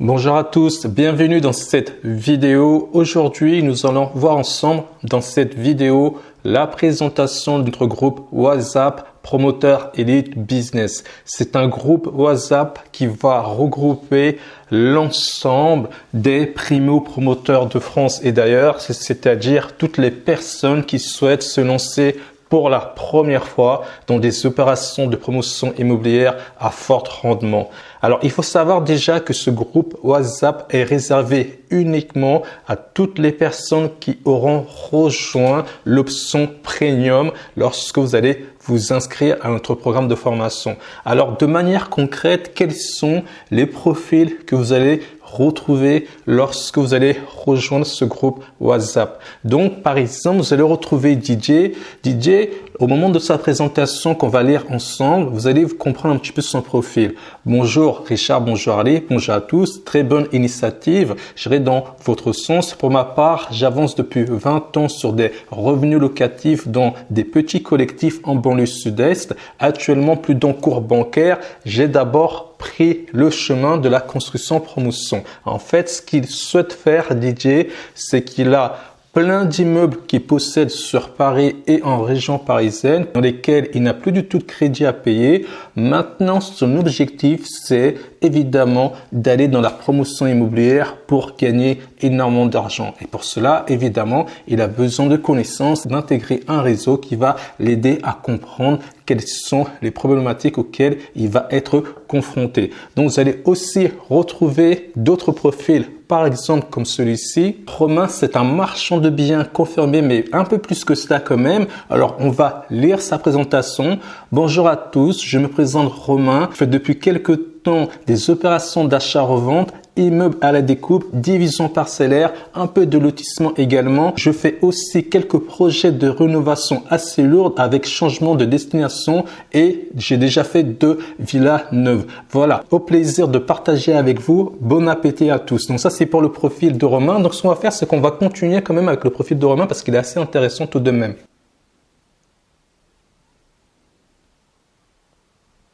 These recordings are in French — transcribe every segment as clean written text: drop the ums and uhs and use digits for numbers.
Bonjour à tous, bienvenue dans cette vidéo. Aujourd'hui, nous allons voir ensemble dans cette vidéo la présentation de notre groupe WhatsApp Promoteur Elite Business. C'est un groupe WhatsApp qui va regrouper l'ensemble des primo-promoteurs de France et d'ailleurs, c'est-à-dire toutes les personnes qui souhaitent se lancer pour la première fois dans des opérations de promotion immobilière à fort rendement. Alors, il faut savoir déjà que ce groupe WhatsApp est réservé uniquement à toutes les personnes qui auront rejoint l'option Premium lorsque vous allez vous inscrire à notre programme de formation. Alors, de manière concrète, quels sont les profils que vous allez retrouver lorsque vous allez rejoindre ce groupe WhatsApp? Donc, par exemple, vous allez retrouver DJ. DJ, au moment de sa présentation qu'on va lire ensemble, vous allez comprendre un petit peu son profil. Bonjour Richard, bonjour Ali, bonjour à tous. Très bonne initiative. J'irai dans votre sens. Pour ma part, j'avance depuis 20 ans sur des revenus locatifs dans des petits collectifs en banlieue sud-est. Actuellement, plus d'encours bancaires. J'ai d'abord pris le chemin de la construction-promotion. En fait, ce qu'il souhaite faire, DJ, c'est qu'il a plein d'immeubles qu'il possède sur Paris et en région parisienne dans lesquels il n'a plus du tout de crédit à payer. Maintenant, son objectif, c'est évidemment d'aller dans la promotion immobilière pour gagner énormément d'argent. Et pour cela, évidemment, il a besoin de connaissances, d'intégrer un réseau qui va l'aider à comprendre quelles sont les problématiques auxquelles il va être confronté. Donc, vous allez aussi retrouver d'autres profils, par exemple comme celui-ci. Romain, c'est un marchand de biens confirmé, mais un peu plus que cela quand même. Alors, on va lire sa présentation. Bonjour à tous, je me présente Romain. Je fais depuis quelques temps des opérations d'achat-revente, immeubles à la découpe, division parcellaire, un peu de lotissement également. Je fais aussi quelques projets de rénovation assez lourds avec changement de destination et j'ai déjà fait 2 villas neuves. Voilà, au plaisir de partager avec vous. Bon appétit à tous. Donc ça, c'est pour le profil de Romain. Donc ce qu'on va faire, c'est qu'on va continuer quand même avec le profil de Romain parce qu'il est assez intéressant tout de même.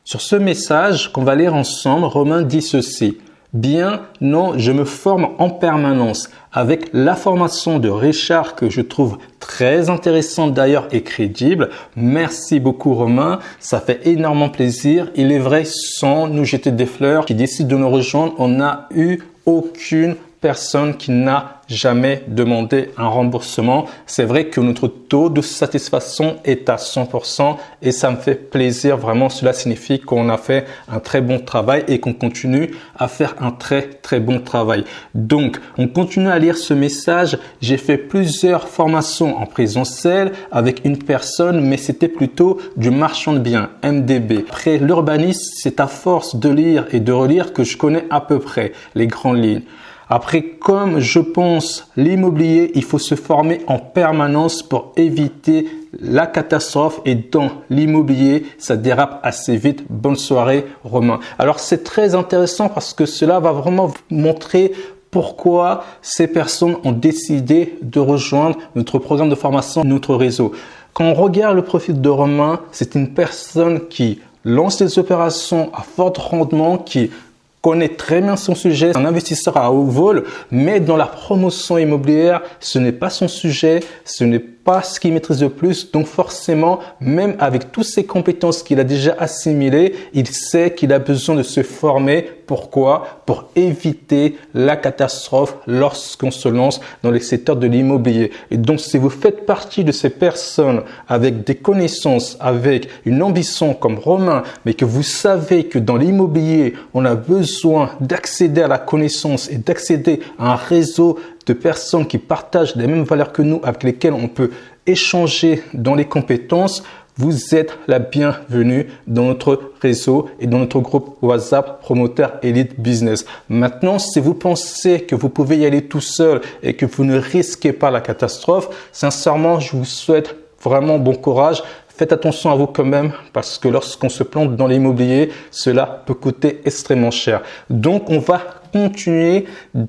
Sur ce message qu'on va lire ensemble, Romain dit ceci. Bien, non, je me forme en permanence avec la formation de Richard que je trouve très intéressante d'ailleurs et crédible. Merci beaucoup Romain, ça fait énormément plaisir. Il est vrai, sans nous jeter des fleurs, qui décide de nous rejoindre, on n'a eu aucune personne qui n'a jamais demandé un remboursement. C'est vrai que notre taux de satisfaction est à 100% et ça me fait plaisir. Vraiment, cela signifie qu'on a fait un très bon travail et qu'on continue à faire un très bon travail. Donc, on continue à lire ce message. J'ai fait plusieurs formations en présentiel avec une personne, mais c'était plutôt du marchand de biens, MDB. Après, l'urbanisme, c'est à force de lire et de relire que je connais à peu près les grandes lignes. Après, comme je pense l'immobilier, il faut se former en permanence pour éviter la catastrophe et dans l'immobilier, ça dérape assez vite. Bonne soirée, Romain. Alors, c'est très intéressant parce que cela va vraiment montrer pourquoi ces personnes ont décidé de rejoindre notre programme de formation, notre réseau. Quand on regarde le profil de Romain, c'est une personne qui lance des opérations à fort rendement, qui connaît très bien son sujet, un investisseur à haut vol, mais dans la promotion immobilière, ce n'est pas son sujet, ce n'est pas ce qu'il maîtrise le plus. Donc forcément, même avec toutes ces compétences qu'il a déjà assimilées, il sait qu'il a besoin de se former. Pourquoi? Pour éviter la catastrophe lorsqu'on se lance dans les secteurs de l'immobilier. Et donc, si vous faites partie de ces personnes avec des connaissances, avec une ambition comme Romain, mais que vous savez que dans l'immobilier, on a besoin d'accéder à la connaissance et d'accéder à un réseau de personnes qui partagent les mêmes valeurs que nous, avec lesquelles on peut échanger dans les compétences, vous êtes la bienvenue dans notre réseau et dans notre groupe WhatsApp Promoteur Elite Business. Maintenant, si vous pensez que vous pouvez y aller tout seul et que vous ne risquez pas la catastrophe, sincèrement, je vous souhaite vraiment bon courage. Faites attention à vous quand même parce que lorsqu'on se plante dans l'immobilier, cela peut coûter extrêmement cher. Donc, on va continuer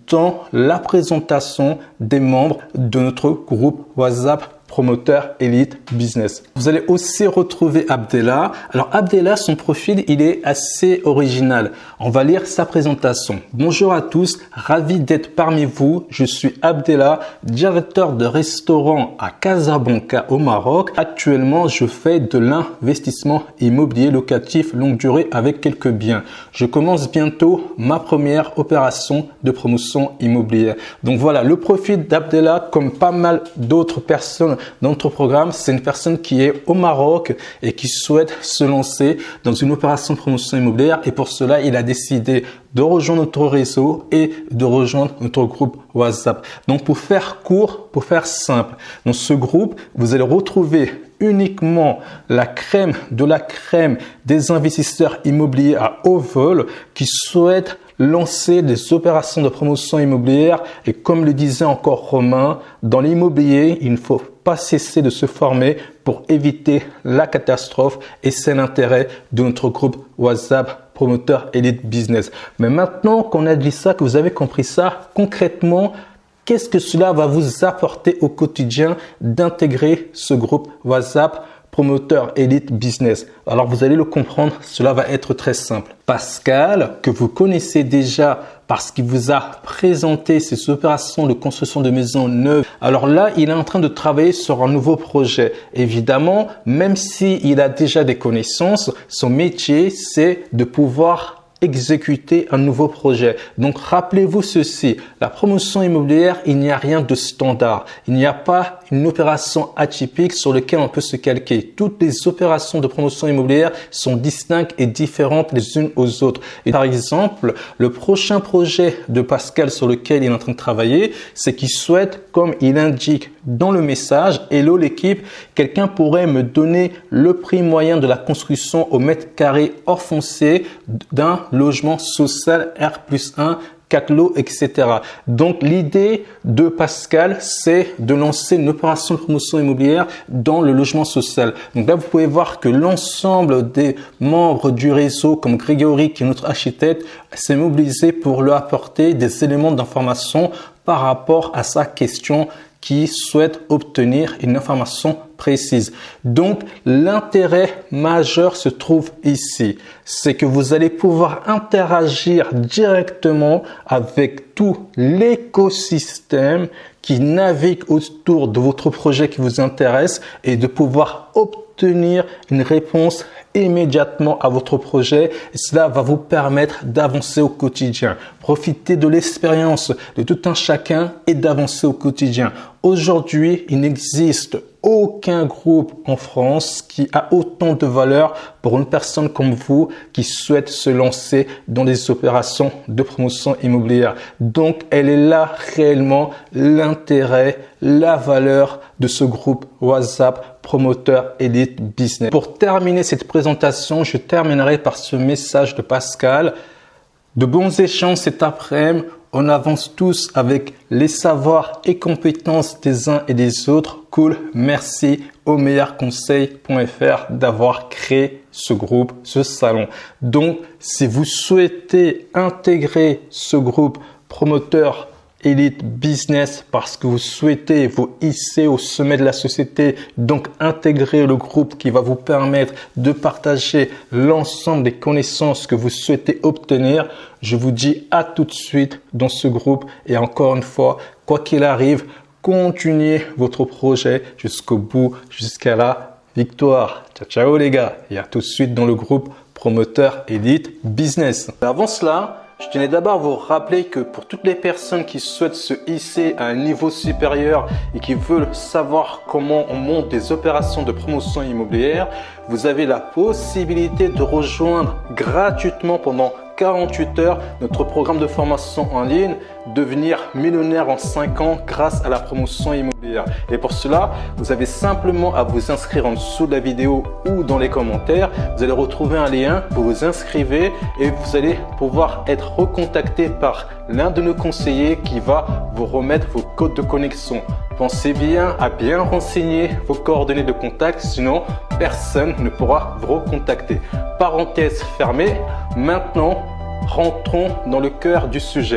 dans la présentation des membres de notre groupe WhatsApp promoteur élite business. Vous allez aussi retrouver Abdellah. Alors Abdellah, son profil, il est assez original. On va lire sa présentation. Bonjour à tous, ravi d'être parmi vous. Je suis Abdellah, directeur de restaurant à Casablanca au Maroc. Actuellement, je fais de l'investissement immobilier locatif longue durée avec quelques biens. Je commence bientôt ma première opération de promotion immobilière. Donc voilà, le profil d'Abdellah, comme pas mal d'autres personnes dans notre programme, c'est une personne qui est au Maroc et qui souhaite se lancer dans une opération de promotion immobilière, et pour cela, il a décidé de rejoindre notre réseau et de rejoindre notre groupe WhatsApp. Donc pour faire court, pour faire simple, dans ce groupe, vous allez retrouver uniquement la crème de la crème des investisseurs immobiliers à haut vol qui souhaitent lancer des opérations de promotion immobilière. Et comme le disait encore Romain, dans l'immobilier, il ne faut pas cesser de se former pour éviter la catastrophe, et c'est l'intérêt de notre groupe WhatsApp Promoteur Elite Business. Mais maintenant qu'on a dit ça, que vous avez compris ça, concrètement, qu'est-ce que cela va vous apporter au quotidien d'intégrer ce groupe WhatsApp Promoteur Elite Business? Alors vous allez le comprendre, cela va être très simple. Pascal, que vous connaissez déjà parce qu'il vous a présenté ces opérations de construction de maisons neuves. Alors là, il est en train de travailler sur un nouveau projet. Évidemment, même s'il a déjà des connaissances, son métier, c'est de pouvoir exécuter un nouveau projet. Donc, rappelez-vous ceci, la promotion immobilière, il n'y a rien de standard. Il n'y a pas une opération atypique sur laquelle on peut se calquer. Toutes les opérations de promotion immobilière sont distinctes et différentes les unes aux autres. Et par exemple, le prochain projet de Pascal sur lequel il est en train de travailler, c'est qu'il souhaite, comme il indique dans le message, hello l'équipe, quelqu'un pourrait me donner le prix moyen de la construction au mètre carré hors foncier d'un logement social R+1, 4 lots, etc. Donc, l'idée de Pascal, c'est de lancer une opération de promotion immobilière dans le logement social. Donc là, vous pouvez voir que l'ensemble des membres du réseau, comme Grégory, qui est notre architecte, s'est mobilisé pour lui apporter des éléments d'information par rapport à sa question, qui souhaite obtenir une information précise. Donc, l'intérêt majeur se trouve ici. C'est que vous allez pouvoir interagir directement avec tout l'écosystème qui navigue autour de votre projet qui vous intéresse, et de pouvoir obtenir une réponse immédiatement à votre projet. Et cela va vous permettre d'avancer au quotidien. Profitez de l'expérience de tout un chacun et d'avancer au quotidien. Aujourd'hui, il n'existe aucun groupe en France qui a autant de valeur pour une personne comme vous qui souhaite se lancer dans des opérations de promotion immobilière. Donc, elle est là réellement l'intérêt, la valeur de ce groupe WhatsApp Promoteur Elite Business. Pour terminer cette présentation, je terminerai par ce message de Pascal. De bons échanges cet après-midi. On avance tous avec les savoirs et compétences des uns et des autres. Cool. Merci au meilleurconseil.fr d'avoir créé ce groupe, ce salon. Donc, si vous souhaitez intégrer ce groupe Promoteur Elite Business parce que vous souhaitez vous hisser au sommet de la société, donc intégrer le groupe qui va vous permettre de partager l'ensemble des connaissances que vous souhaitez obtenir, je vous dis à tout de suite dans ce groupe. Et encore une fois, quoi qu'il arrive, continuez votre projet jusqu'au bout, jusqu'à la victoire. Ciao, ciao les gars, et à tout de suite dans le groupe Promoteur Elite Business. Avant cela, je tenais d'abord à vous rappeler que pour toutes les personnes qui souhaitent se hisser à un niveau supérieur et qui veulent savoir comment on monte des opérations de promotion immobilière, vous avez la possibilité de rejoindre gratuitement pendant 48 heures notre programme de formation en ligne, devenir millionnaire en 5 ans grâce à la promotion immobilière. Et pour cela, vous avez simplement à vous inscrire en dessous de la vidéo ou dans les commentaires. Vous allez retrouver un lien, vous vous inscrivez et vous allez pouvoir être recontacté par l'un de nos conseillers qui va vous remettre vos codes de connexion. Pensez bien à bien renseigner vos coordonnées de contact, sinon personne ne pourra vous recontacter. Parenthèse fermée, maintenant rentrons dans le cœur du sujet.